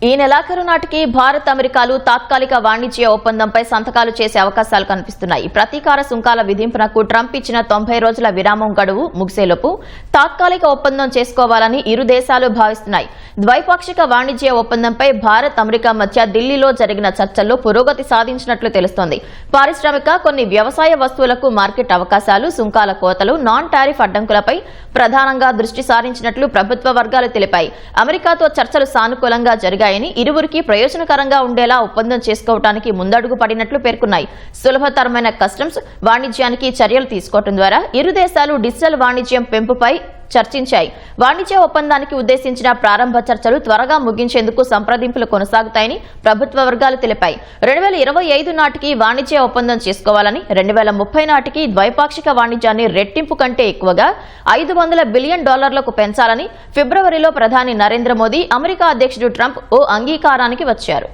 ఈ నెలాఖరు నాటికి భారత్ అమెరికాలు తాత్కాలిక వాణిజ్య ఒప్పందంపై సంతకాలు చేసే అవకాశాలు కనిపిస్తున్నాయి. ప్రతీకార సుంకాల విధింపునకు ట్రంప్ ఇచ్చిన 90 రోజుల విరామం గడువు ముగిసేలోపు తాత్కాలిక ఒప్పందం చేసుకోవాలని ఇరు దేశాలు భావిస్తున్నాయి. ద్వైపాక్షిక వాణిజ్య ఒప్పందంపై భారత్ అమెరికా మధ్య ఢిల్లీలో జరిగిన చర్చల్లో పురోగతి సాధించినట్లు తెలుస్తోంది. పారిశ్రామిక, కొన్ని వ్యవసాయ వస్తువులకు మార్కెట్ అవకాశాలు, సుంకాల కోతలు, నాన్ టారిఫ్ అడ్డంకులపై ప్రధానంగా దృష్టి సారించినట్లు ప్రభుత్వ వర్గాలు తెలిపాయి. అమెరికాతో చర్చలు సానుకూలంగా జరిగాయని, ఇరువురికి ప్రయోజనకరంగా ఉండేలా ఒప్పందం చేసుకోవడానికి ముందడుగు పడినట్లు పేర్కొన్నాయి. సులభతరమైన కస్టమ్స్ వాణిజ్యానికి చర్యలు తీసుకోవడం ద్వారా ఇరు దేశాలు డిజిటల్ వాణిజ్యం పెంపుపై చర్చించాయి. వాణిజ్య ఒప్పందానికి ఉద్దేశించిన ప్రారంభ చర్చలు త్వరగా ముగించేందుకు సంప్రదింపులు కొనసాగుతాయని ప్రభుత్వ వర్గాలు తెలిపాయి. 2025 నాటికి వాణిజ్య ఒప్పందం చేసుకోవాలని, 2030 నాటికి ద్వైపాక్షిక వాణిజ్యాన్ని రెట్టింపు కంటే ఎక్కువగా $500 బిలియన్ పెంచాలని ఫిబ్రవరిలో ప్రధాని నరేంద్ర మోదీ, అమెరికా అధ్యక్షుడు ట్రంప్ ఓ అంగీకారానికి వచ్చారు.